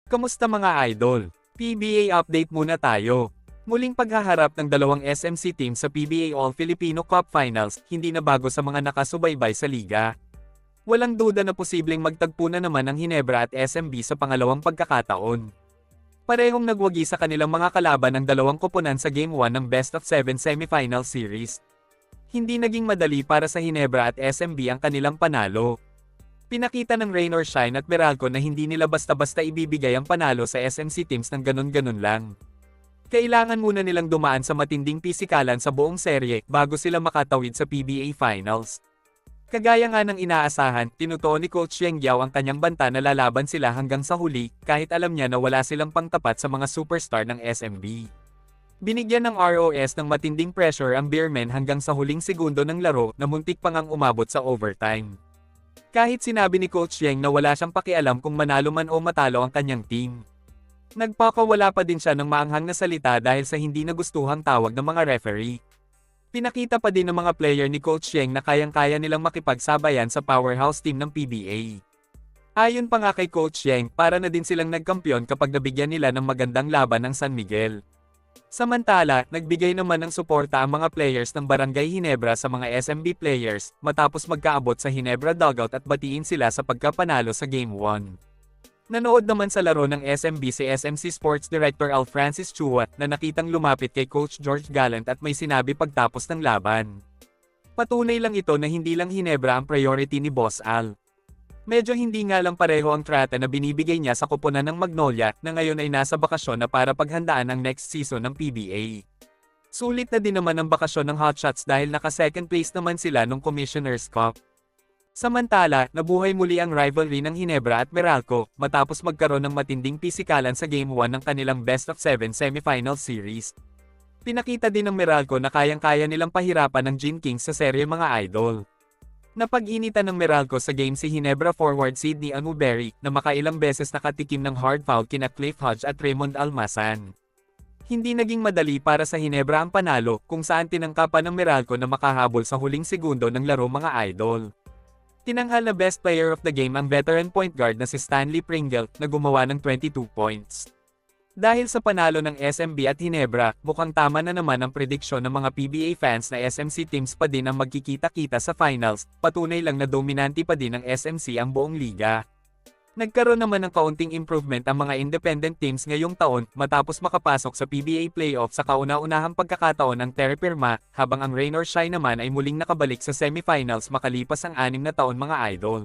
Kamusta mga idol? PBA update muna tayo. Muling paghaharap ng dalawang SMC team sa PBA All-Filipino Cup Finals, hindi na bago sa mga nakasubaybay sa liga. Walang duda na posibleng magtagpo na naman ang Ginebra at SMB sa pangalawang pagkakataon. Parehong nagwagi sa kanilang mga kalaban ng dalawang koponan sa Game 1 ng Best of 7 Semifinal Series. Hindi naging madali para sa Ginebra at SMB ang kanilang panalo. Pinakita ng Rain or Shine at Meralco na hindi nila basta-basta ibibigay ang panalo sa SMC teams ng ganun-ganun lang. Kailangan muna nilang dumaan sa matinding pisikalan sa buong serye bago sila makatawid sa PBA Finals. Kagaya nga ng inaasahan, tinutuon ni Coach Yeng Yao ang kanyang banta na lalaban sila hanggang sa huli, kahit alam niya na wala silang pangtapat sa mga superstar ng SMB. Binigyan ng ROS ng matinding pressure ang Beermen hanggang sa huling segundo ng laro na muntik pang ang umabot sa overtime. Kahit sinabi ni Coach Yeng na wala siyang pakialam kung manalo man o matalo ang kanyang team. Nagpakawala pa din siya ng maanghang na salita dahil sa hindi nagustuhang tawag ng mga referee. Pinakita pa din ng mga player ni Coach Yeng na kayang-kaya nilang makipagsabayan sa powerhouse team ng PBA. Ayon pa nga kay Coach Yeng, para na din silang nagkampiyon kapag nabigyan nila ng magandang laban ng San Miguel. Samantala, nagbigay naman ng suporta ang mga players ng Barangay Ginebra sa mga SMB players, matapos magkaabot sa Ginebra dugout at batiin sila sa pagkapanalo sa Game 1. Nanood naman sa laro ng SMB si SMC Sports Director Al Francis Chua na nakitang lumapit kay Coach George Gallant at may sinabi pagtapos ng laban. Patunay lang ito na hindi lang Ginebra ang priority ni Boss Al. Medyo hindi nga lang pareho ang trata na binibigay niya sa koponan ng Magnolia na ngayon ay nasa bakasyon na para paghandaan ang next season ng PBA. Sulit na din naman ang bakasyon ng Hotshots dahil naka-second place naman sila nung Commissioner's Cup. Samantala, nabuhay muli ang rivalry ng Ginebra at Meralco matapos magkaroon ng matinding pisikalan sa Game 1 ng kanilang Best of 7 Semifinal Series. Pinakita din ng Meralco na kayang-kaya nilang pahirapan ng Gin Kings sa serye mga idol. Napag-initan ng Meralco sa game si Ginebra forward Sydney Anuberry na makailang beses nakatikim ng hard foul kina Cliff Hodge at Raymond Almasan. Hindi naging madali para sa Ginebra ang panalo kung saan tinangkapan ng Meralco na makahabol sa huling segundo ng laro mga idol. Tinanghal na best player of the game ang veteran point guard na si Stanley Pringle na gumawa ng 22 points. Dahil sa panalo ng SMB at Ginebra, mukhang tama na naman ang prediksyon ng mga PBA fans na SMC teams pa din ang magkikita-kita sa finals, patunay lang na dominante pa din ng SMC ang buong liga. Nagkaroon naman ng kaunting improvement ang mga independent teams ngayong taon matapos makapasok sa PBA playoff sa kauna-unahang pagkakataon ng Terry Pirma, habang ang Rain or Shine naman ay muling nakabalik sa semifinals makalipas ang 6 na taon mga idol.